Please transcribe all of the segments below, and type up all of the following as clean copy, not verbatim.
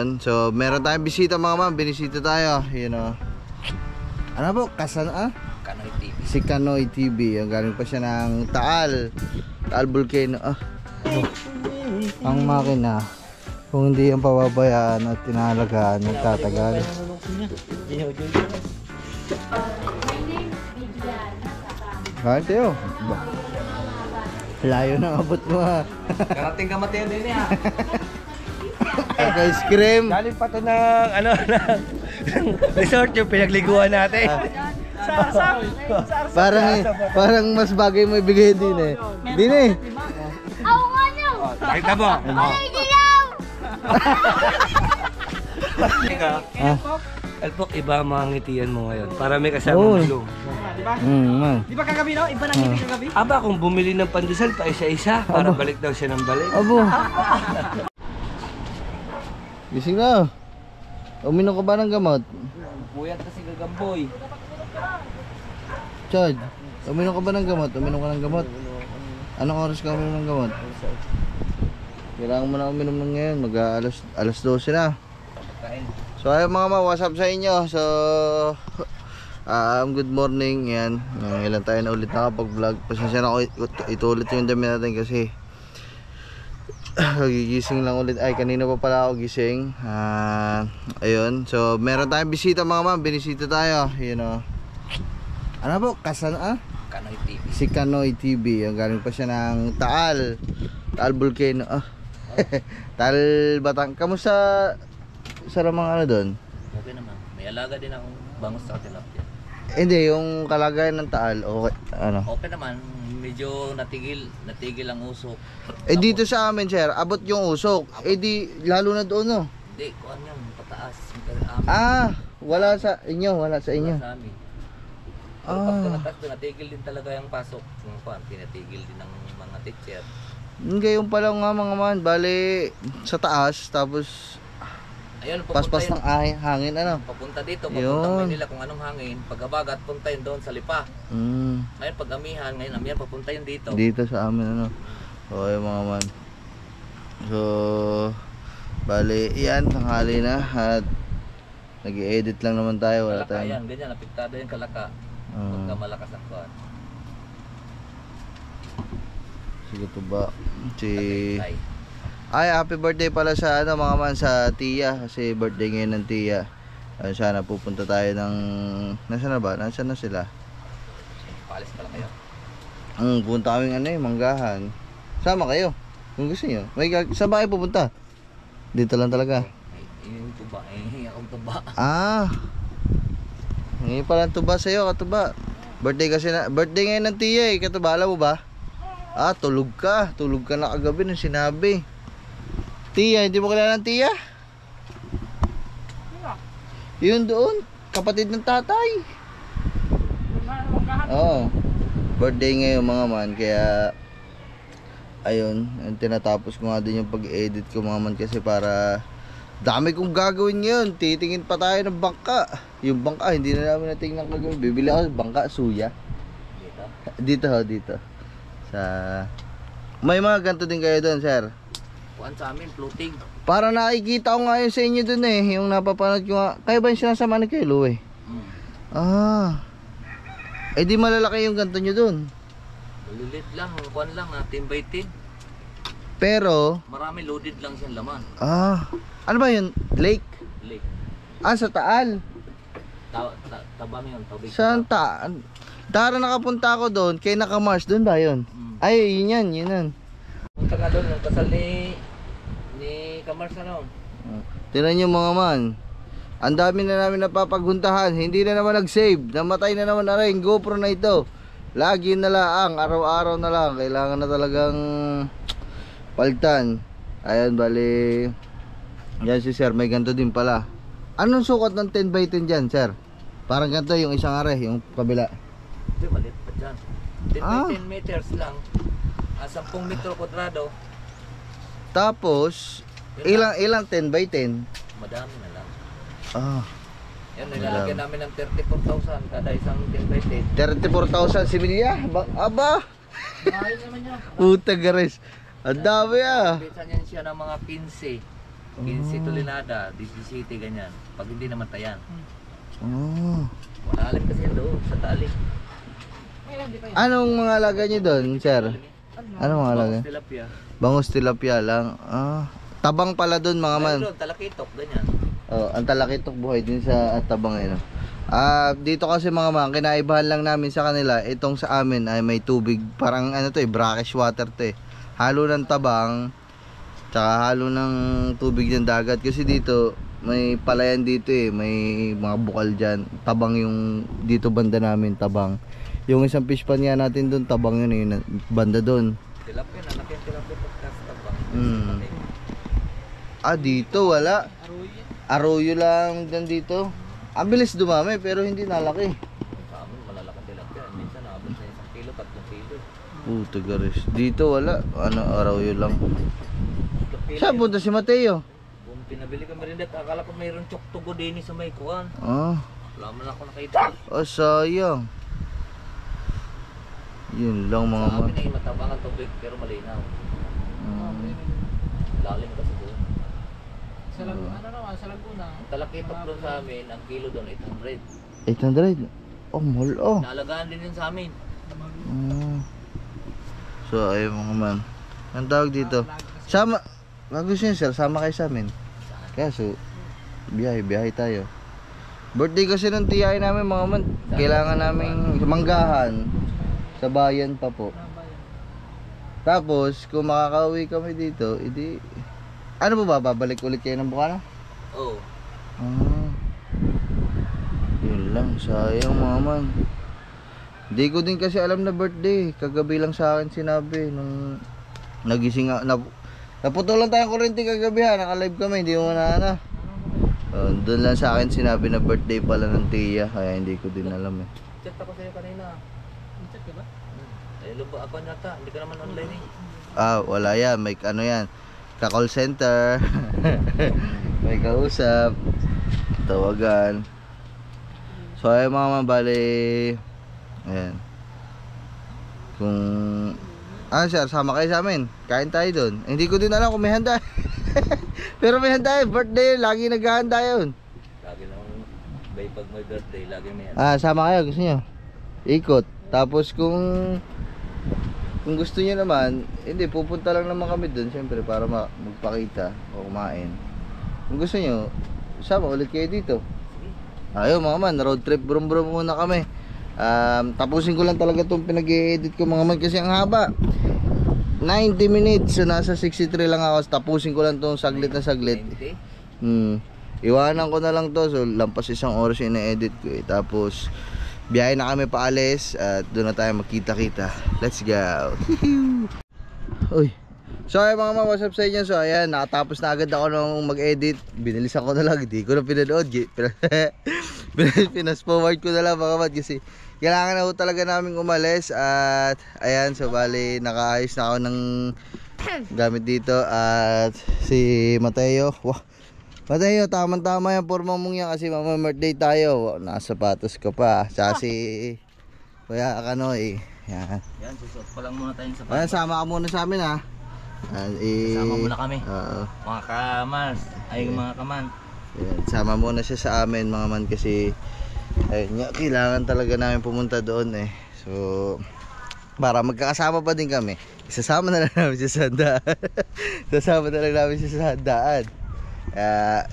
Ayun. So, meron tayong bisita mga ma'am. Binisita tayo. Yun o. Ano po? Kanoy TV. Si Kanoy TV. Galing pa siya ng Taal. Taal Volcano. Ang makina. Kung hindi ang pababayaan at tinalagaan, nagtatagal. Bakit tayo? Layo na abot mo ha. Karating kamatayan din niya. Ice cream. Galing pa to ng resort yung pinagliguan natin. Parang mas bagay mo ibigay din eh. Din eh. Oo nga nyo! Nakita mo? Ay, gilaw! Alpok, iba ang mga ngitian mo ngayon. Para may kasama mo. Diba? Di ba kagabi no? Iba nang ngiti kagabi? Aba, kung bumili ng pandesal pa isa-isa, para balik daw siya ng balik. Abo. Gising na. Uminom ka ba ng gamot? Puyat kasi gagamboy. Chad, uminom ka ba ng gamot? Uminom ka ng gamot? Anong oras ka uminom ng gamot? Kailangan mo na uminom ng ngayon. Alas 12 na. So ayun mga ma, what's up sa inyo? So good morning. Yan, ilan tayo na ulit nakapag-vlog. Pasensya na ako, ito ulit yung dami natin kasi gigising lang ulit. Ay, kanina pa pala ako gising. Ayun, so meron tayong bisita mga ma. Binisita tayo. Yun o. Ano po? Kanoy TV. Si Kanoy TV. Galing pa siya ng Taal. Taal Volcano. Taal Batang. Kamusta sa mga ano doon? Okay naman. May alaga din akong bangus sa tilapia. Hindi, yung kalagayan ng Taal. Okay, ano? Okay naman. Medyo natigil ang usok. Dito sa amin, sir, abot yung usok. Lalo na doon, no? Hindi, kuhan yan. Pataas. Wala sa inyo, wala sa inyo. Wala sa amin. Pag natigil din talaga yung pasok. Yung kuhan, tinatigil din ng mga teacher. Ngayon pa lang nga mga man, bali sa taas, tapos ayun, paspas ng hangin, ano? Papunta dito, papunta nila kung anong hangin. Pag-abagat, punta yun doon sa lipa. Ngayon, pag amihan, ngayon amihan, papunta yun dito. Dito sa amin, ano? So, ayun mga man. So, bali, yan, tanghali na. At nag-i-edit lang naman tayo. Wala kalaka tayo. yan, ganyan, apektado yung kalaka. Pagka malakas ang kuhan. Sige to ba? Ay, happy birthday pala sa ano mga man, sa tiya. Kasi birthday ngayon ng tiya. Ayun, sana pupunta tayo ng... Nasaan na ba? Nasaan na sila? Paalis pala kayo? Punta kaming ano manggahan. Sama kayo kung gusto nyo. Saan ba kayo pupunta? Dito lang talaga. Yung tuba, akong tuba. Ngayon pala ang tuba sa'yo, katuba. Birthday ngayon ng tiya eh, katuba, alam mo ba? Tulog ka na kagabi nung sinabi. Tiya, hindi mo kilala ng tiya? Yun doon, kapatid ng tatay. Birthday ngayon mga man, kaya ayun, tinatapos ko nga din yung pag-edit ko mga man kasi para dami kong gagawin ngayon. Titingin pa tayo ng bangka. Yung bangka, hindi na namin natingnan kagawin. Bibili ako bangka, suya. Dito. May mga ganito din kayo doon, sir? Kuhan sa amin, floating. Para nakikita ko nga yun sa inyo doon eh. Yung napapanood ko nga. Kayo ba yung sinasama ni kayo, Lou eh? Di malalaki yung ganito nyo doon. Malilit lang, kuhan lang na 10 by 10. Pero marami loaded lang siyang laman. Ano ba yun? Lake? Sa Taal. Tabang yun, tubig. Saan Dara nakapunta ako doon, kay Nakamars, doon ba yun? Ay, yun yan. Punta nga doon, yung kasal ni Kamars ano. Tingnan nyo mga man. Ang dami na namin napapaghuntahan, hindi na naman nag-save. Namatay na naman na rin, GoPro na ito. Lagi na lang, araw-araw na lang. Kailangan na talagang palitan. Ayan, bali. Yan si sir, may ganito din pala. Anong sukat ng 10 by 10 dyan, sir? Parang ganito yung isang are, yung kabila. Hindi, maliit pa dyan. 10 by 10 meters lang. 10 metro kwadrado. Tapos, ilang 10 by 10? Madami na lang. Yan, nilalagyan namin ng 34,000 kada isang 10 by 10. 34,000 similya? Aba! Mahal naman yun. Puta gares. Ang dami Pinsan yan siya ng mga 15. 15 tulinada, 17 ganyan. Pag hindi namatayan. Oh. Malalim kasi yan doon sa tali. Anong mga alaga nyo doon, sir? Anong mga alaga? Bangus tilapia. Bangus tilapia lang. Tabang pala doon mga man. Mayroon, talakitok, ganyan. Oh, ang talakitok buhay din sa tabang eh. No? Dito kasi mga man, kinaibahan lang namin sa kanila. Itong sa amin ay may tubig. Parang ano to eh, brackish water to eh. Halo ng tabang, tsaka halo ng tubig ng dagat. Kasi dito, may palayan dito eh. May mga bukal dyan. Tabang yung dito banda namin, tabang. Yung isang fish pan nga natin doon, tabang yun eh. Banda doon. Tilapia, anak yung tilapia pagkas tabang. Dito wala. Arroyo lang din dito. Ang bilis dumami pero hindi nalaki. Sa amin, malalakang tilapia. Minsan naabot sa 1 kilo, 3 kilo. Puto garis. Dito wala. Arroyo lang. Tilapia, Saan punta si Mateo? kung pinabili kami rin dito, akala ko mayroon tsoktugo din sa may kuwan. Wala man ako nakita. Sayang. Yun lang mga Sa man. amin ay matabang ang tubig pero malinaw. Lalim kasi doon. Sa Laguna, ano naman, sa Laguna. Ang talakitok doon sa amin, ang kilo doon 800. 800? Oh, mahal oh. Naalagaan din yun sa amin. So ayun mga man. Ang tawag dito. Sama. Wag gusto nyo sir, sama kayo sa amin. Kaso, biyahe tayo. Birthday kasi ng tiyay namin mga man. Kailangan namin manggahan. Sa bayan pa po. Tapos, kung makakauwi kami dito, edi... Ano ba, babalik ulit kayo ng Bukana? Oo. Yun lang, sayang mga man. Hindi ko din kasi alam na birthday. Kagabi lang sa akin sinabi. Nung nagising naputulan tayong kurente kagabi ha. Naka-live kami, hindi mo na. Doon lang sa akin sinabi na birthday pala ng tiya. Kaya hindi ko din alam eh. Chat ako sa'yo kanina. Chat ka ba? Eh, lupa ako nata. Hindi ka naman online eh. Wala yan. May ano yan. Ka-call center. May kausap. Tawagan. So ay mga mabali. Ayan. Kung sir, sama kayo sa amin. Kain tayo doon. Hindi ko din alam kung may handa. Pero may handa eh. Birthday, lagi naghahanda yun. Lagi lang, pag may birthday, lagi may Sama kayo, gusto nyo? Ikot. Tapos kung gusto nyo naman, hindi, pupunta lang naman kami doon. Siyempre, para magpakita o kumain. Kung gusto nyo, sama ulit kayo dito. Ayun mga man, road trip brum muna kami. Tapusin ko lang talaga itong pinag-i-edit ko mga man kasi ang haba. 90 minutes, so nasa 63 lang ako. Tapusin ko lang itong saglit na saglit. Iwanan ko na lang to, so lampas 1 oras yung ina-edit ko eh. Tapos biyahe na kami paalis at doon na tayo magkita-kita. Let's go. Uy. So ay mga mama, what's up sa inyo? So ayan, nakatapos na agad ako nung mag-edit. Binilisan ko na lang, hindi ko na pinanood. Pinas forward ko na lang mga mat kasi kailangan na ho talaga namin umalis. At ayan, so bali nakaayos na ako ng gamit dito. At si Mateo, Mateo, tama yung forma mong yan kasi birthday tayo. Nasa sapatos ko pa. Tsaka si Kuya Kanoy. Yan. Yan, susuot pa lang muna tayong sapatos. Ayan, sama ka muna sa amin ha. Sama muna kami. Oo. Mga kamars, ay mga kaman. Ayan, sama muna siya sa amin mga man kasi ayun, kailangan talaga namin pumunta doon eh. So para magkakasama pa din kami, isasama na lang namin siya sa handaan. Sasama na lang namin siya sa handaan.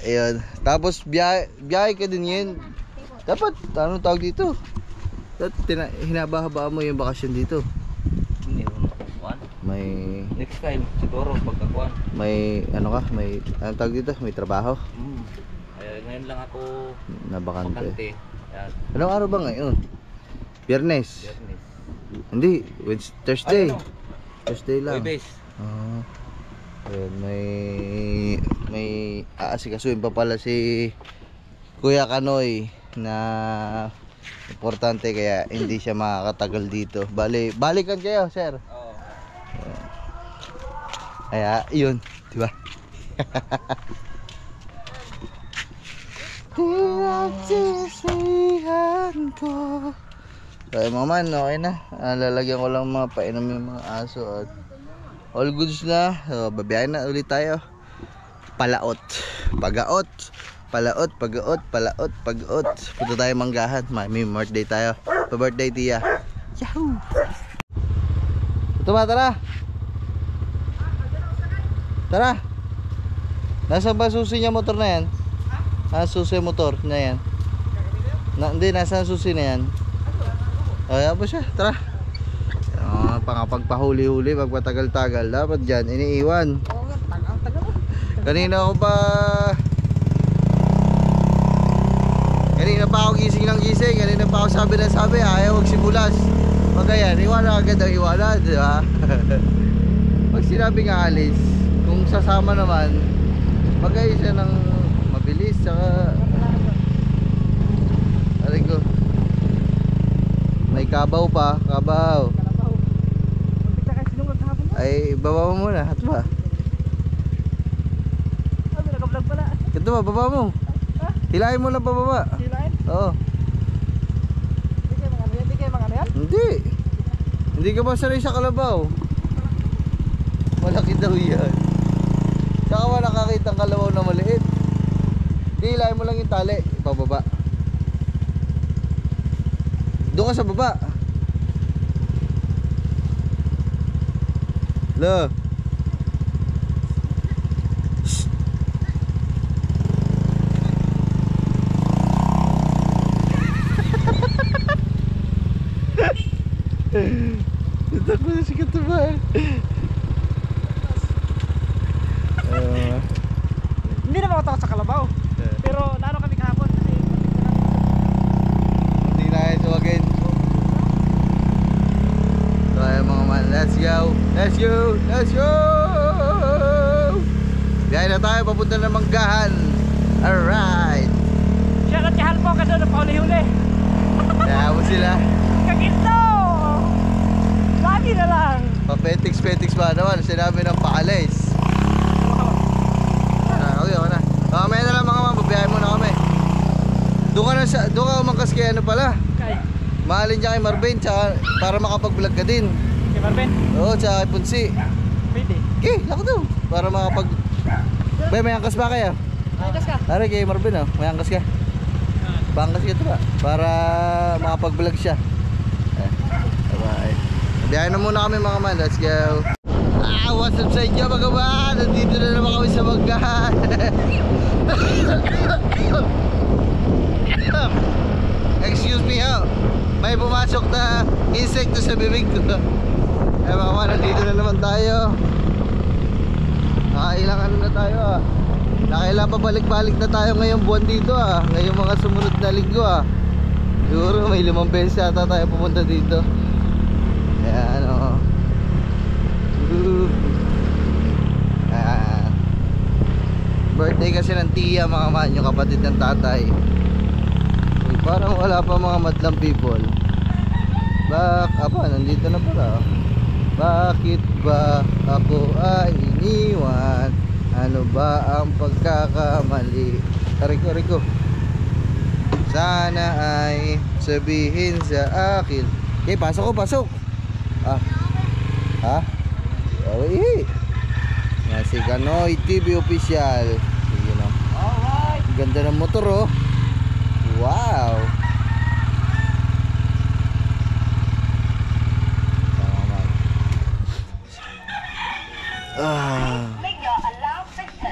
Ayun. Tapos biyahe ka din yun. Dapat, anong tawag dito? Hinaba-haba mo yung bakasyon dito. Hindi mo makakuan. May Next time, siguro pagkakuan. may ano ka, may anong tawag dito? May trabaho? Kaya ngayon lang ako Nabakante. bakante. Yan, Anong araw ba ngayon? Biyernes. Biyernes. Hindi, Thursday. Ay, ano? Thursday lang. Uy, base. Ayun, may aasikasuhin pa pala si Kuya Kanoy na importante kaya hindi siya makakatagal dito. Balikan kayo, sir. Oo. Kaya, yun, di ba? Pinagsisihan ko. So, mga man, okay na. Lalagyan ko lang mga painom yung mga aso at all goods na. So, babiyahin na ulit tayo. palaot. Pagaot. Palaot, pagaot, palaot, pagaot. Punta tayo manggahan. May birthday tayo. Pa-birthday tiya. Yahoo! Ito ba, tara. Tara. Nasaan ba susi niya motor na yan? Nasaan susi motor na yan? Hindi, nasaan susi na yan? Ay, po siya, tara. Pangapagpahuli-huli, pagpatagal-tagal. Dapat dyan, iniiwan. Kanina ako pa ako gising ng gising. Kanina pa ako sabi na sabi, ayaw magsimulas. Pag ayan, iwanan agad ang iwanan, di ba? Pag sinabing aalis, kung sasama naman, magay siya ng mabilis, saka aray ko, may kabaw pa, kabaw. Ay, baba mo muna, at ba? Nag-vlog pala. Ito ba, baba mo. Hilahin mo lang pababa. Hilahin? Oo. Hindi kayo mga yan? Hindi. Hindi ka ba sanay sa kalabaw? Malaki daw yan. Saka wala nakakita ang kalabaw na maliit. Hilahin mo lang yung tali, pababa. Doon ka sa baba. Lo. Ito ko na si Katuban. Hindi naman ako takot sa kalabaw. Pero naano kami kahapon kasi hindi na yan suwagin. So ayan mga man, let's go. Let's go. Let's go. Biyahe na tayo papunta ng Manggahan. Alright. siya at kahal po kasi napauli-huli. Kaya mo sila. Kaginto! Lagi na lang. Papetix-petix ba naman? Sinabi ng paalis. Okay, ako na. Mamaya na lang mga ma'am, babiyahin muna kami. Doon ka umangkas kay ano pala. Okay. Mahalin niya kay Marvin, tsaka para makapag-vlog ka din. Kay Marvin? Oo, tsaka kay Punsi. Pwede. Okay, lako daw. Para makapag... Bay, may angkas ba kayo? Ayos ka. Ari, kay Marvin oh, may angkas ka. Pangkas ka ito ba? Para makapag-vlog siya. Bye-bye. Biyahin na muna kami mga man, let's go. What's up sa inyo mga man? Nandito na naman kami sa Manggahan. Excuse me ho. May pumasok na insekto sa bibig ko. Eh mga man, nandito na naman tayo. Nakailang ano na tayo ah. Nakailang pabalik-balik na tayo ngayong buwan dito ah. Ngayong mga sumunod na linggo ah. Siguro may 5 beses ata tayo pumunta dito. Ayan o. Birthday kasi ng tiya mga man, yung kapatid ng tatay. Uy, parang wala pa mga madlang people. Nandito na pala. Bakit ba ako ay iniwan? Ano ba ang pagkakamali? Riko. Sana ay sabihin sa akin. Okay, pasok. Okay. Yan si Kanoy TV official. Sige no. Alright. Ganda ng motor oh. Wow.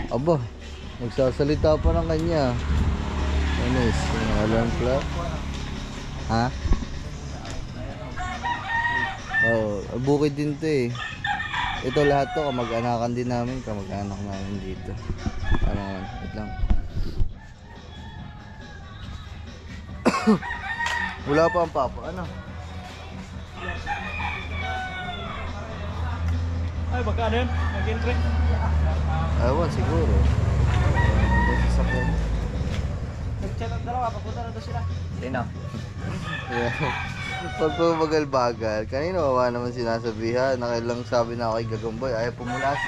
Aba, nagsasalita pa ng kanya. Anis, yung alarm clock. Ha? Oh, bukid din to eh. Ito lahat to, kamag-anakan din namin, kamag-anak namin dito. Ano man, wait lang. Wala pa ang papa, ano? Ay, baka ano yun? Nag-entry? Ewan, siguro. Nag-chat ang dalawa, papunta na doon sila. Sino? Yeah. Pagpabagal-bagal. Kanina wawa naman sinasabihan. Nakailang sabi na ako kay Gagomboy, ayaw pumulas.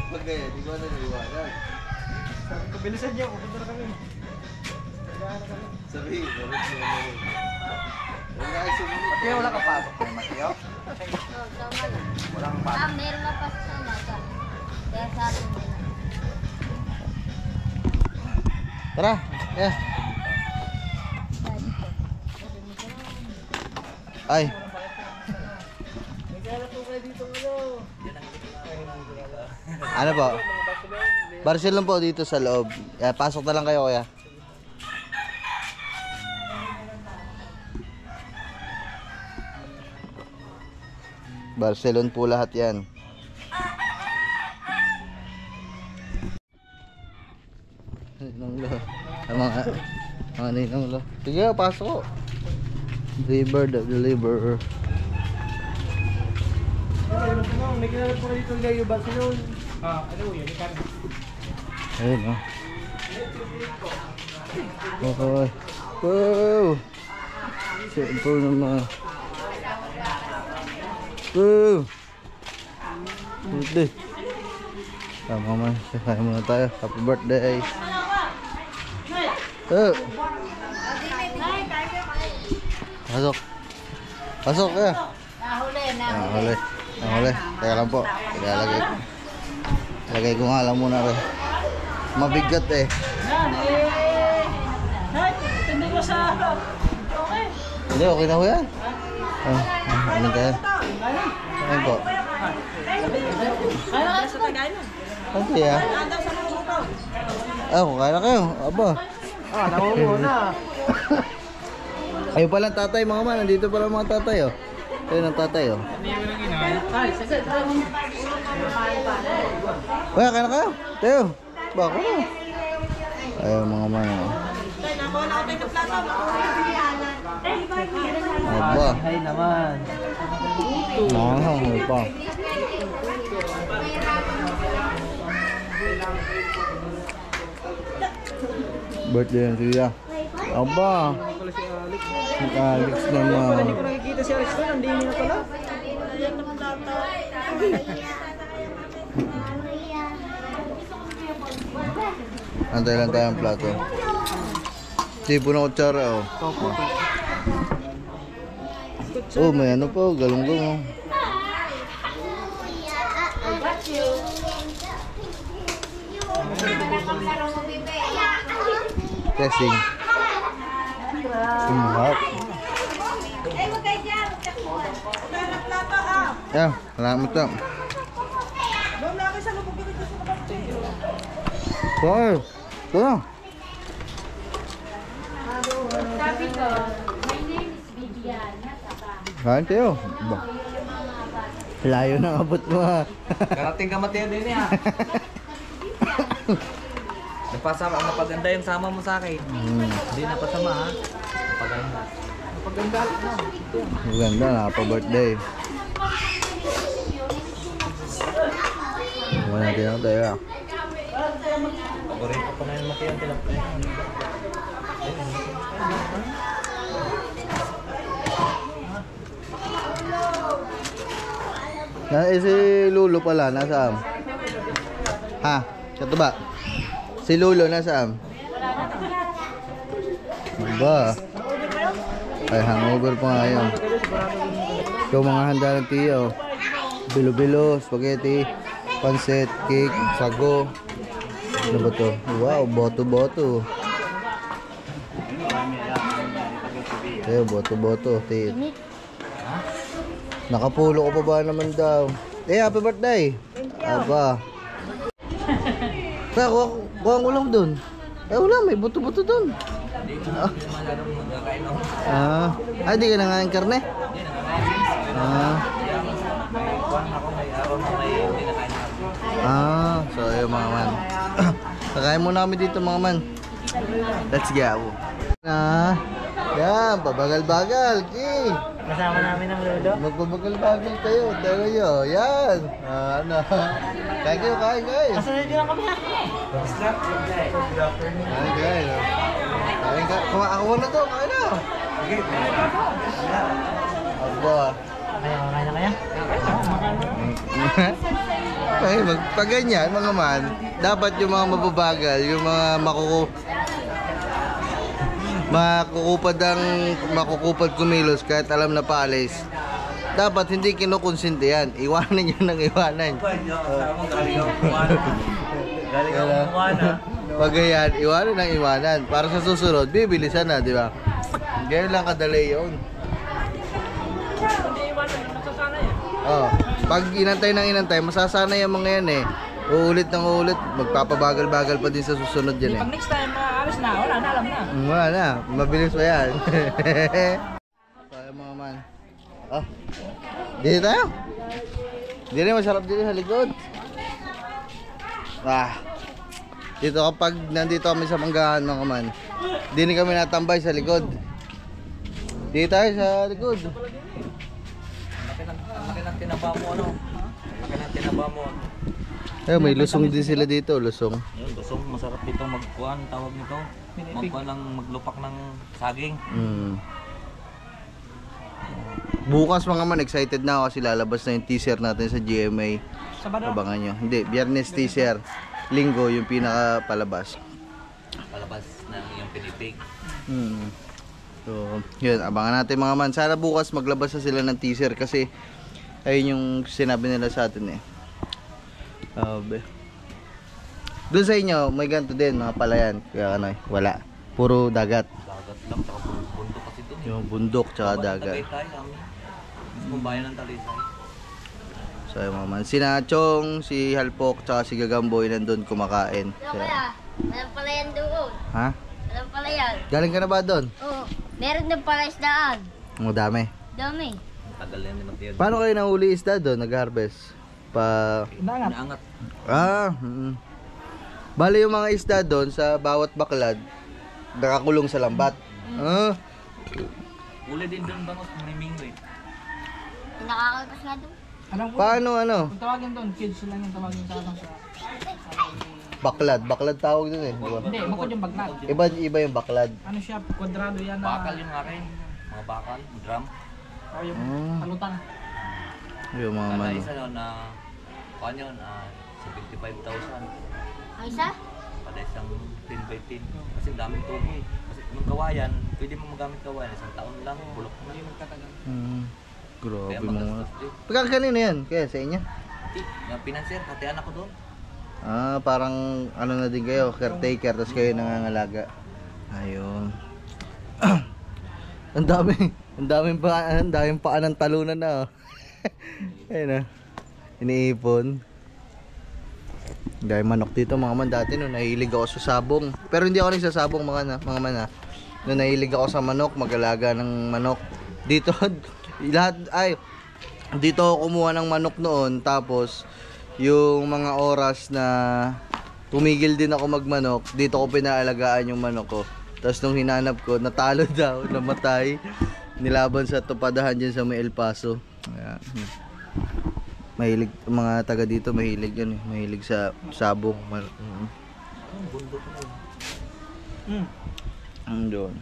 Pag ganyan, di ko na naliwanag. Sabi ko, bilisan niyo, pupunta na kami. Sabihin, meron siya naman. Wala ay sumunod. Mateo, wala kang pasok. Mateo? Oo, tama na. Wala kang pasok. Meron na pa sa umaga. Kaya sa atin nila. Tara, yeah. Ay. Ano po? Barcelona po dito sa loob. Pasok na lang kayo, kuya. Barcelona po lahat yan. Ninong lo. Mga ninong lo. Sige, pasok. Deliver. May kinalap po na dito ngayon Barcelona. Ano yun? Ayun, oh. Okay. Wow! Simple naman. Wow! Birthday. Tama man. Kaya muna tayo. Happy birthday. Oh! Pasok. Pasok ya. Nahuli. Teka lang po. Lagay ko nga lang muna rin. Mabigat eh. Hindi ko sa... Okay. Hindi, okay na ho yan. Ano tayo? Ayun po. Kaya ka sa Tagaylan. Okay ah. Kaya na kayo. Aba. Nakuha na. Ayun pala ang tatay mga man. Nandito pala mga tatay oh. Ayun ang tatay oh. Kaya na kayo. Tayo. Bako na. Ayun mga man oh. Aba. Ay naman. Ano pa. Birthday yan siya. Aba. Si Alex naman. Hindi ko nakikita si Alex doon. Nandini na pala. Antay lang tayo ang plato. Tipo na kutsara oh. Oh, may ano po, galunggong oh. Testing. Sumahap. Yan, salamat lang. Wow, ito na. Sabi ko, my name is Vivian. Kain tayo. Ba. Layo na abot mo ha. Karating kamatiyan din niya. Napasama, napaganda yung sama mo sa akin. Hindi napasama ha. Napaganda. Napaganda na. Maganda, nakapa-birthday. Wala natin tayo ah. Paborito ko na yung matiyang tilapay. Si Lulo pala, nasaan? Ha? Kato ba? Si Lulo, nasaan? Ba? Ay, hangover pa nga yun. Ito mga handa ng tiyo. Bilo-bilo, spaghetti, pancit, cake, sago. Ano ba to? Wow, boto-boto. Ayo, boto-boto. Nakapulo ko pa ba naman daw? Happy birthday! Aba. Kaya, kuha ko lang dun. Wala, may buto-buto dun. Di ka nangain karne? So ayun mga man. Kakain muna kami dito mga man. Let's go. Yan, babagal-bagal, Ki. Kasama namin ang Lolo. Magbabagal-bagal kayo, tayo nyo. Yan. Ano? Kain kayo, kain guys. Kasunod din lang kami ha. Kain guys. Kain ka. Ako na to, kain na. Aba. Kain na kaya? Ay, pag ganyan, mga man, dapat yung mga mababagal, yung mga makukupad kumilos kahit alam na paalis. dapat hindi kinukonsinti yan. Iwanan nyo ng iwanan. Galing ako kumana. Pag yan, iwanan ng iwanan. Para sa susunod, bibilisan na, di ba? Ganyan lang kadali yun. Hindi iwanan, nasasanay eh. Oh, pag inantay ng inantay, masasanay yung mga yan eh. Uulit ng uulit, magpapabagal-bagal pa din sa susunod yan eh. Pag next time, alis na, wala na, alam na. Wala na, mabilis pa yan. So, yung mga man. Oh, dito tayo. Dito masarap dito sa likod. Dito kapag nandito kami sa Manggahan mga man, dito kami natambay sa likod. Dito tayo sa likod. Laki ng tinaba mo, ano? Laki ng tinaba mo. May lusong din sila dito, lusong. Yun, gusto masarap dito magkuhan, tawag nito. Magkuhan ng maglupak ng saging. Bukas mga man, excited na ako kasi lalabas na yung teaser natin sa GMA. Sabado. Abangan nyo. Hindi, Biyernes teaser. Linggo yung pinaka palabas. Palabas ng yung pinipig. So, yun, abangan natin mga man. Sana bukas maglabas na sila ng teaser kasi ayun yung sinabi nila sa atin eh. Doon sa inyo, may ganito din mga palayan. Kaya ano, wala. Puro dagat. Dagat lang, tsaka bundok kasi doon. Yung bundok tsaka dagat. Tagaytay kami. Mismo bayan ng Tagaytay. So yung mga man, si Nachong, si Halpok, tsaka si Gagamboy nandun kumakain. Kaya, alam pala yan doon. Ha? Alam pala yan. Galing ka na ba doon? Oo. Meron din pala isdaan. Ang dami. Dami. Tagal yan ni Mateo. Paano kayo nahuli isda doon? Nag-harvest? Inaangat. Naangat. Bale yung mga isda doon sa bawat baklad, nakakulong sa lambat. Uli din doon bangos, may minggo eh. Nakakalpas nga doon. Alam ko, Paano ano? kung tawagin doon, kids lang yung tawagin sa akin sa... Baklad. Baklad tawag doon eh. Diba? Hindi, bukod yung bagnat. Iba yung baklad. Ano siya, kwadrado yan na... Bakal yung akin. Mga bakal, drum. O yung palutan. Yung mga Kala man. isa no, na, kuhan yun, 75,000. Ang isa? Kada isang 10 by 10. Kasi ang daming tubo. Kasi yung kawayan, pwede mo magamit kawayan. Isang taon lang, bulok na yun. Grabe Kaya mga. magastos din. Pagka kanina yan? Kaya sa inyo? Yung financier, katian ako doon. Parang ano na din kayo, caretaker, tapos kayo nangangalaga. Ayun. Ang daming paan ng talunan na. Ayun iniipon. Dahil manok dito mga man, dati no nahilig ako sa sabong. Pero hindi ako nagsasabong mga man. No nahilig ako sa manok, mag-alaga ng manok. Dito dito ako kumuha ng manok noon, tapos yung mga oras na tumigil din ako magmanok, dito ko pinaalagaan yung manok ko. Tapos nung hinanap ko, natalo daw, namatay. Nilaban sa tupadahan dyan sa may El Paso. Ayan. Mahilig, mga taga dito, mahilig yun eh. Mahilig sa sabong. Doon.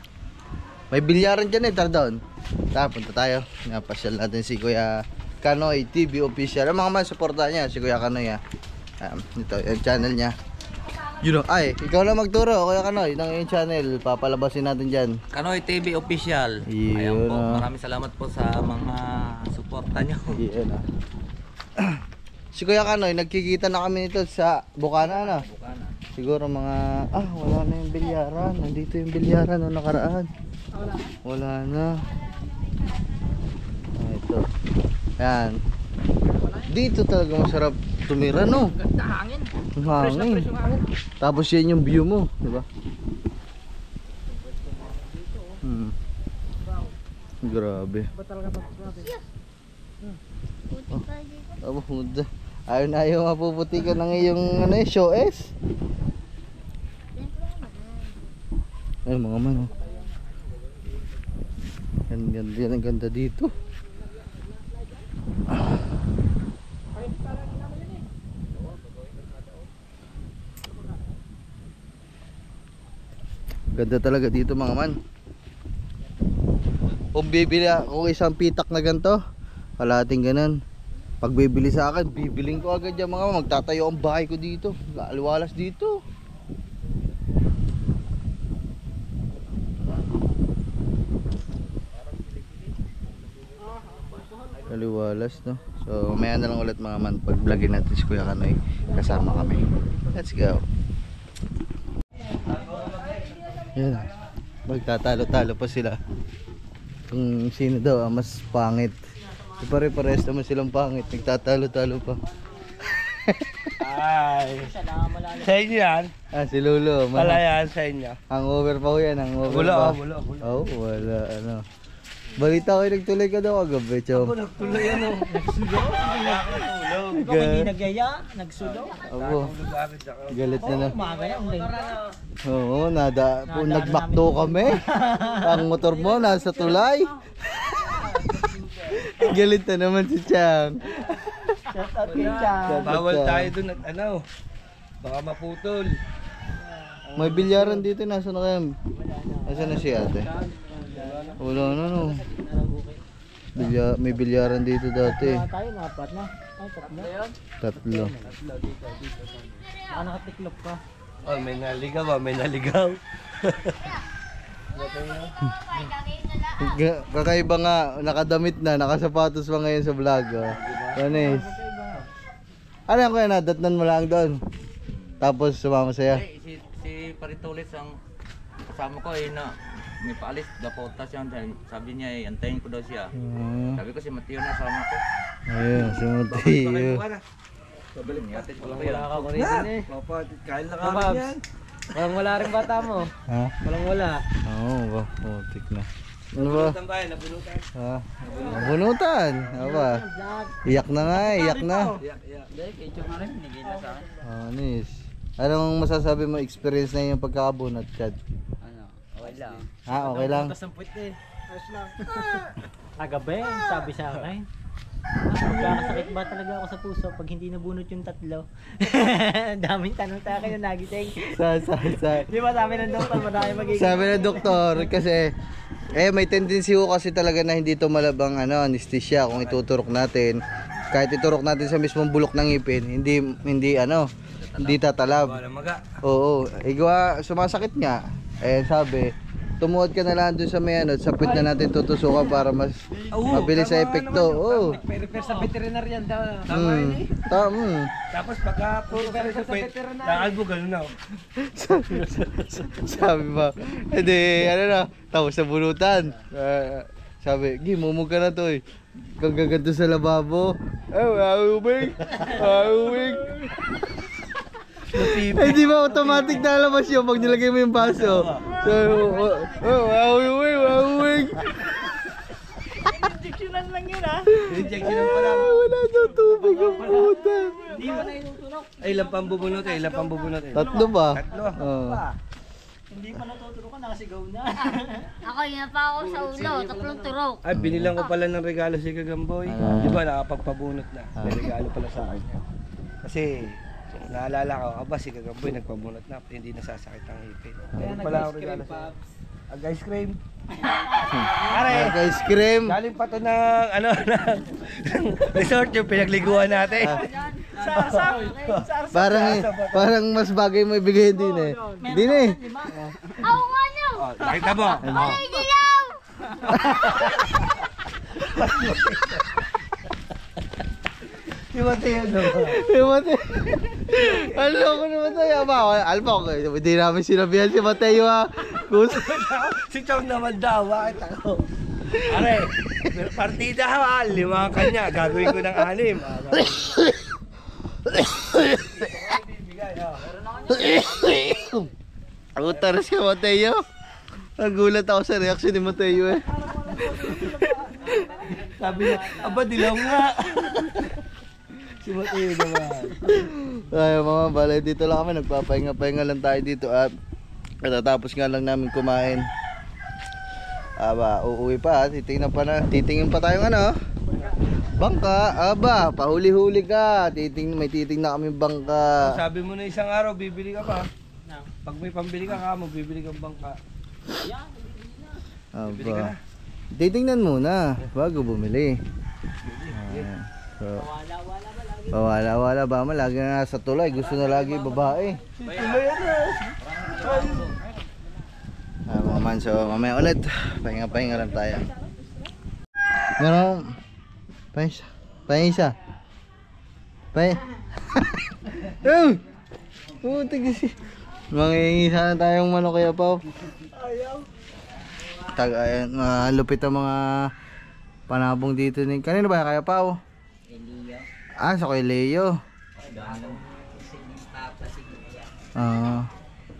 May bilyaran dyan eh, tara doon. Tara, punta tayo. Napasyal natin si Kuya Kanoy TV official. Ang mga man, supportan niya si Kuya Kanoy ha. Ito, yung channel niya. Ikaw na magturo, Kuya Kanoy, ng yung channel. Papalabasin natin dyan. Kanoy TV official. Yun, Ayan po, maraming salamat po sa mga suporta nyo. Iyan Si Kuya Kanoy, nagkikita na kami nito sa Bukana na. Bukana. Siguro mga, wala na yung bilyaran. Nandito yung bilyaran noong nakaraan. Wala na. Ito. Ayan. Dito talaga masarap tumira, no? Ganda hangin. Ang Fresh na hangin. fresh yung hangin. Tapos yan yung view mo, di ba? Grabe. Ba talaga tapos natin? Puti pa dito. Muda. Ayaw mapuputikan ng iyong show S. Ay mga man. Ang ganda dito. Ganda talaga dito mga man. Kung bibili ako isang pitak na ganito, kalating ganun. Pag bibili sa akin, bibiling ko agad yan mga man. Magtatayo ang bahay ko dito. Aliwalas dito. Mabalas, no? So, mamaya na lang ulit mga man. Pag-vlogin natin si Kuya Kanoy. Kasama kami. Let's go. Yan. Magtatalo-talo pa sila. Kung sino daw ang mas pangit. Pare-pares naman silang pangit. Nagtatalo-talo pa. Ay. Sa inyo yan? Ah, si Lolo. Wala yan sa inyo. Hangover pa ko yan. Hangover Wala, pa. wala. Oo, wala. Ano. Balita ko nagtuloy ka daw kagabi, Chom. Ako nagtuloy ano. Nagsulo. Ikaw hindi nagyaya, nagsulo. Abo. Galit na na. Umaga na, Oo, nagmakdo kami. Ang motor mo nasa tulay. Galit na naman si Chang. Shout out kay Chang. Bawal tayo dun at ano. Baka maputol. May bilyaran dito, nasa na kayo? Nasa na si ate? Wala na, no. May bilyaran dito dati. Tayo, apat na. Ay, tatlo. 3. Baka nakatiklop ka. Oh, may naligaw ba? May naligaw. Kakaiba nga, nakadamit na, nakasapatos pa ngayon sa vlog. Oh. Yanis. Ano yan kuya, nadatnan mo lang doon? Tapos sumama sa'yo? Si Paritulis ang kasama ko na may paalis dapotas yan. Sabi niya antayin ko daw siya. Sabi ko si Mateo na sama ko. Ayun, si Mateo. Pabalik niya atin ko lang Wala ka ko rin eh. Papa, kain na kami yan. Walang wala rin bata mo. Ha? Walang wala. Oo, putik na. Ano ba? Tambayan, nabunutan. Ha? Bunutan. Ano ba? Iyak na nga, iyak na. Hindi, kay Chong nga rin, binigay na sa akin. Anis. Anong masasabi mo experience na yung pagkakabunot, Chad? Ano, okay lang. Ah, okay lang. Tapos ang puwit eh. Ayos lang. Kagabi, sabi sa akin. Magkakasakit ba talaga ako sa puso pag hindi nabunot yung 3? Daming tanong sa akin yung nagising. Sa. Di ba sabi ng doktor, madami magiging. Sabi ng doktor kasi may tendency ko kasi talaga na hindi to malabang anesthesia kung ituturok natin. Kahit iturok natin sa mismong bulok ng ngipin, hindi tatalab. Wala maga. Oo, sumasakit nga. Sabi, tumuhod ka na lang dun sa may sa puwit na natin tutusukan para mas mabilis sa epekto. Oo. May repair sa veterinarian daw. Tama yun eh. Tapos pagka puro ka rin sa pwet, nakalbo gano'n na. Sabi ba, hindi, tapos sa bunutan. Sabi, mumug ka na to eh. Kang gaganto sa lababo. Wawing. Hindi ba automatic na alabas yun pag nilagay mo yung baso? So, wawing. Injectionan lang yun ha. Injection pa lang. Wala daw tubig ang puta. Hindi pa na inutunog. Ay, ilang pambubunot eh, ilang pambubunot eh. 3 ba? 3. Oo. Hindi pa natutunog ka, nakasigaw na. Ako yun pa ako sa ulo, tatlong turok. Ay, binilang ko pala ng regalo si Kagamboy. Di ba, nakapagpabunot na. May regalo pala sa akin. Kasi, naalala ko, si Kagamboy nagpabunot na, hindi nasasakit ang ipin. Kaya pala ako regalo sa ice cream. Are, Ice cream. galing pa to ng, ng resort yung pinagliguan natin. Parang mas bagay mo ibigay din eh. Din eh. Ako nga nyo! Oh, nakita mo? Ay, dilaw! Di ba tayo Ano ko naman tayo? Alba ko. Hindi namin sinabihan si Mateo ha. Si Chong naman daw, bakit ako? Are, partida ha, 5 kanya, gagawin ko ng 6. Utaras ka Mateo. Nagulat ako sa reaction ni Mateo eh. Sabi niya, aba dilaw nga. Si Mateo naman. Ay mga balay, dito lang kami. Nagpapahinga-pahinga lang tayo dito at katatapos nga lang namin kumain. Uuwi pa. Titingin pa tayong bangka. Pahuli-huli ka. May titing na kami bangka. Sabi mo na isang araw, bibili ka pa. Pag may pambili ka magbibili kang bangka. Bibili ka na. Titingnan muna bago bumili. Wala ba? Lagi na nasa tulay. Gusto na lagi babae. Mga man, so mamaya ulit. Pahinga lang tayo. Meron. Pahingi siya. Pahingi. Oh! Putik kasi. Mangingi sana tayong manok kaya pa. Ayan, lupit ang mga panabong dito ni. Kanino ba kaya pa? Ah, sa kay Leo. Ah.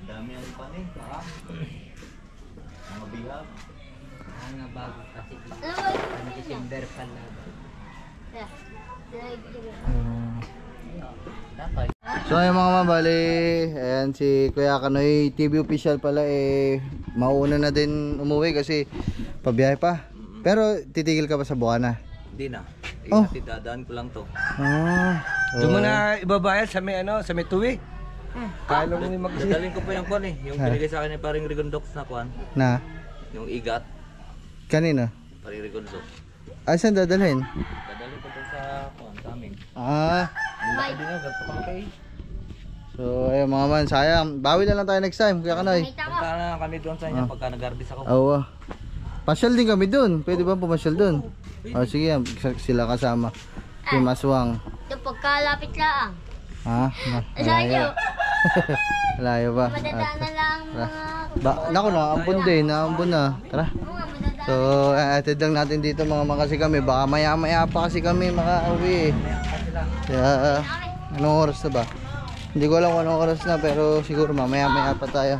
Dami ang panin, ha? Mga bihag. Mga bago kasi. December pa na. So ayun mga mabali, ayan si Kuya Kanoy TV official pala mauna na din umuwi kasi pabiyahe pa. Pero titigil ka pa sa Buana? Hindi na. Oh. Dadaan ko lang to. Doon mo na ibabayad sa may sa may tuwi. Kala mo yung Dadalhin ko pa yung kwan yung binigay sa akin ni paring Rigondox na kwan. Na? Yung igat, Kanina? paring Rigondox. Ay, saan dadalhin? Dadalhin ko to sa kwan, sa amin. Ah, Hindi nga, ganito pa kay. so ayun mga man, sayang. Bawi na lang tayo next time, Kuya Kanoy. Punta na kami doon sa inyo pagka nag-harvest ako. Oo. Pasyal din kami dun. Pwede ba pumasyal dun? Oh, sige, sila kasama. Si Maswang. Ito pagkalapit lang. Ha? Malayo. Malayo ba? Madadaan na lang mga... Naku na, ampun din. Naambun na. Tara. Mga madadaan. So, atid lang natin dito mga man kasi kami. Baka maya-maya pa kasi kami makauwi eh. Kaya, anong oras na ba? Hindi ko alam kung anong oras na pero siguro mamaya-maya pa tayo.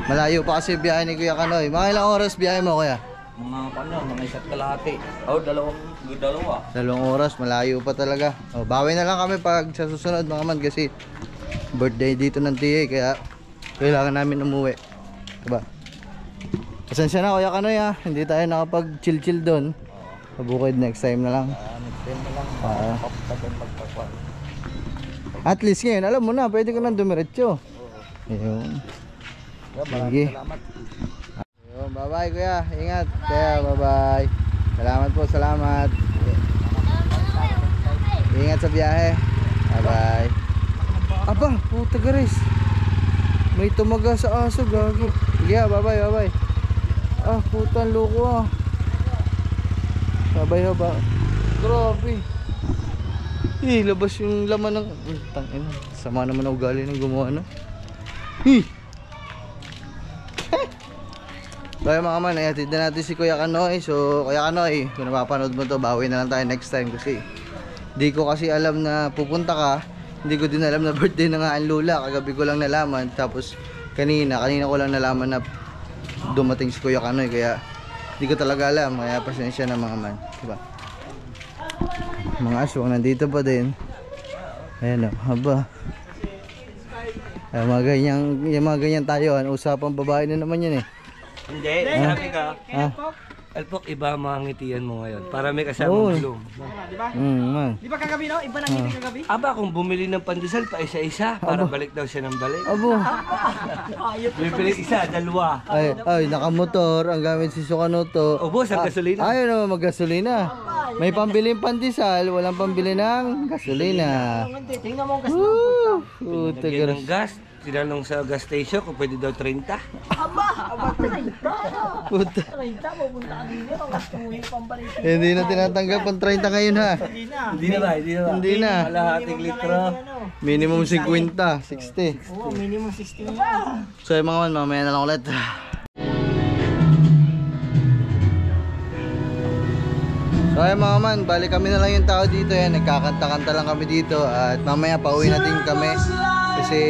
Malayo pa kasi biyahe ni Kuya Kanoy. Mga ilang oras biyahe mo, Kuya? Mga isa't kalahati. Oh, dalawa. 2 oras, malayo pa talaga. Oh, bawi na lang kami pag sa susunod mga man kasi birthday dito ng tiye kaya kailangan namin umuwi. Diba? Pasensya na Kuya Kanoy ha. Hindi tayo nakapag-chill-chill doon. Pabukid next time na lang. Next time na lang. Magpapakwan. At least ngayon, alam mo na, pwede ka nang dumiretso. Ayun. Sige. Ayun, bye-bye Kuya. Ingat. Kuya, bye-bye. Salamat po, salamat. Ingat sa biyahe. Bye-bye. Aba, puta garis. May tumaga sa aso, gagi. Sige, bye-bye, bye-bye. Ah, putang loko ah. Bye-bye, bye-bye. Grabe. Labas yung laman ng... Tangina, sama naman ang ugali ng gumawa na. Kaya mga man, ayatid na natin si Kuya Kanoy. So, Kuya Kanoy, kung napapanood mo to, bawi na lang tayo next time kasi di ko kasi alam na pupunta ka. Hindi ko din alam na birthday na nga ang lula. Kagabi ko lang nalaman. Tapos, kanina ko lang nalaman na dumating si Kuya Kanoy. Kaya, di ko talaga alam. Kaya, pasensya na mga man. Diba? Mga aswang nandito pa din. Ayan o, haba. Ay, yung mga ganyan tayo, usapang babae na naman yan eh. Hindi, sabi ka. Alpok, iba ang mga ngitian mo ngayon. Para may kasamang bloom. Man. Di ba kagabi no? Iba nang ngiti kagabi? Aba, kung bumili ng pandesal pa isa-isa, para balik daw siya ng balik. Abo. Bibili isa, 2. Ay, nakamotor, ang gamit si Sukanoto. Ubos ang gasolina. Ayaw naman maggasolina. May pambiling pandesal, walang pambili ng gasolina. Tingnan mo ang gas. Puta Lagyan ng gas. Tinanong sa gas station kung pwede daw 30. Aba, 30. Puta. 30, pupunta ka din yun. Tuwing pambalik. Hindi na tinatanggap ang 30 ngayon ha. Hindi na. Hindi na. Kalahating litro. Minimum 50, 60. Oo, minimum 60 na. So yung mga man, mamaya na lang ulit. So ayun mga man, balik kami na lang yung tao dito yan. Nagkakanta-kanta lang kami dito. At mamaya pauwi na din kami. Kasi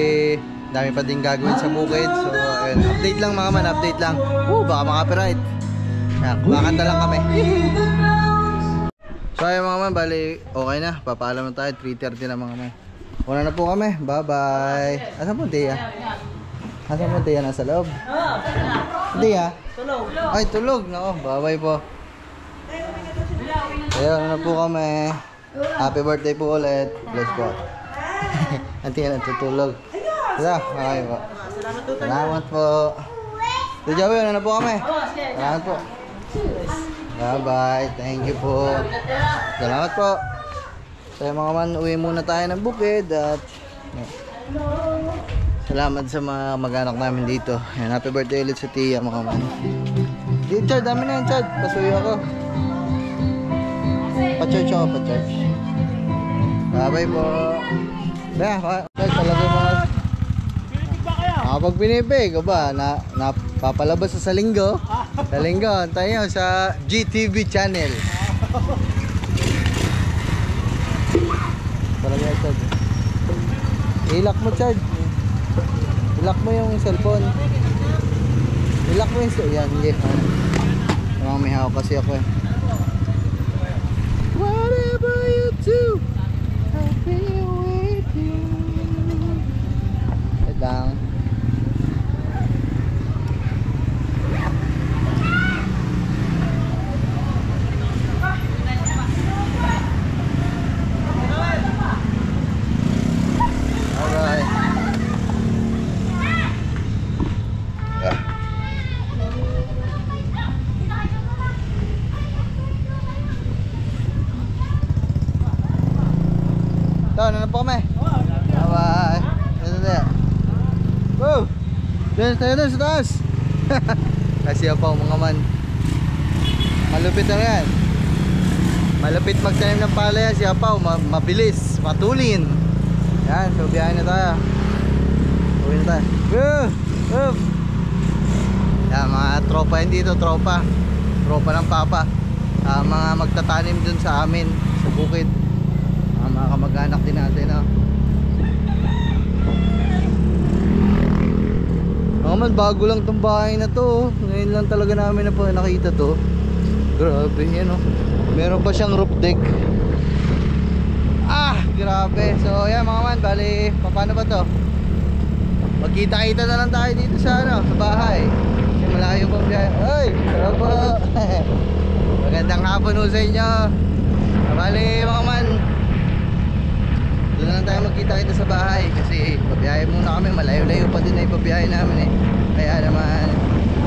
dami pa din gagawin sa bukid. So ayun, update lang mga man, update lang. Baka makapiright. Kumakanta lang kami. So ayun mga man, bali okay na. Papaalam na tayo, 3:30 na mga man. Una na po kami, bye bye. Asan po Tia? Asan po Tia? Nasa loob? Tia? Tulog. Ay tulog, nako, bye bye po. Ayun na po kami. Happy birthday po ulit. Bless po. Anti na natutulog. Tara, okay po. Salamat po. So Joey, ano na po kami? Salamat po. Bye bye. Thank you po. Salamat po. So mga man, uwi muna tayo ng bukid. At salamat sa mga mag-anak namin dito. And happy birthday ulit sa Tia mga man. Chad, dami na yan Chad. Pasuyo ako. Pa-church ako, pa-church. Bye po. Kaya, talaga mga... Kapag pinipig, o ba, napapalabas sa linggo. Sa linggo, antayin nyo sa GTV channel. Talaga ito. Ilak mo, Chad. Ilak mo yung cellphone. Ilak mo yung cellphone. Yan, yeah. May hawak kasi ako eh. Whatever you do, I'll be with you. Wait lang. Alright. Ano na po kami? Bye-bye. Ito na. Woo! Tayo sa taas. Kasi pa mga man. Malupit na yan. Malupit magtanim ng palaya. Siya pa, mabilis, matulin. Yan, so biyahin na tayo. Uwi na tayo. Woo! Yan, mga tropa yan dito, tropa. Tropa ng papa. Mga magtatanim dun sa amin, sa bukid. Mga kamag-anak din natin, no? Man, bago lang tong bahay na to. Ngayon lang talaga namin na po nakita to. Grabe yan, oh. Meron pa siyang roof deck. Grabe. So yan mga man, bali paano ba to? Magkita-kita na lang tayo dito sa ano, sa bahay. Kasi malayo pang biyahe. Ay, sarap po. Magandang hapon ho sa inyo. Bali mga man, doon na lang tayo magkita-kita sa bahay. Kasi pabiyahe muna kami, malayo-layo pa din na ipabiyahe namin eh. Kaya naman,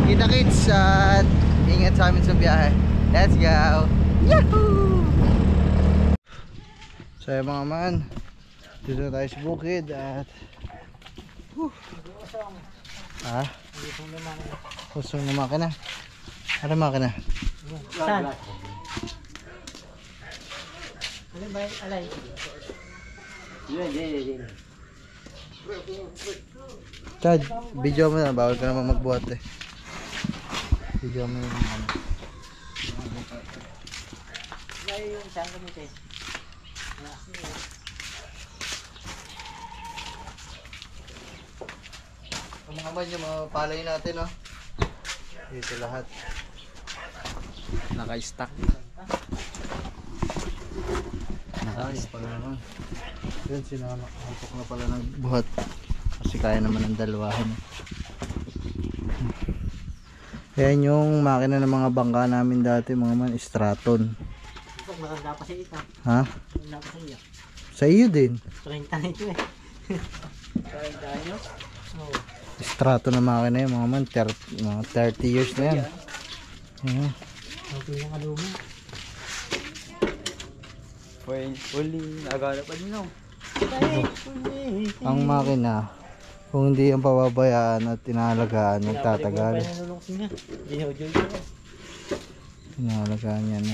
kita-kits at ingat sa amin sa biyahe. Let's go! Yahoo! So yung mga man, dito na tayo sa bukid at Pusong na makina. Ano makina? Saan? Alay ba? Alay. Chad, video mo na. Bawal ka naman magbuhat eh. Video mo na. Alay yung saan kami tayo? Ang mga man yung mga palay natin, oh. Dito lahat. Naka-stack. Ayos pala naman. Yun, sinahantok na pala ng buhat. Kasi kaya naman ang dalawahan. Yan yung makina ng mga bangka namin dati, mga man, Straton. Maganda pa sa ito. Ha? Maganda pa sa iyo. Sa iyo din. 30 na ito eh. 30 ano? Oo. Strato na makina yun, mga man, mga 30 years na yan. Okay yung kaluma. Uli, nagana pa din no. Ang makina, kung hindi ang pababayaan at inalagaan, nagtatagal. Inalagaan yan.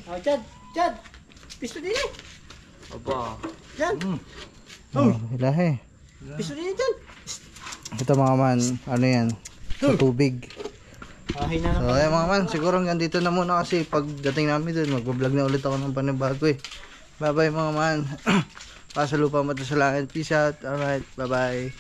Oh, Chad! Chad! Pisto din eh! Aba. Chad! Ilahe. Pisto din eh, Chad! Ito mga man, ano yan? Sa tubig. Ahin na So ayan mga man, siguro hanggang dito na muna kasi pagdating namin dun, magbablog na ulit ako ng panibago eh. Bye bye mga man. Pasalupa mo to sa langit. Peace out. Alright, bye bye.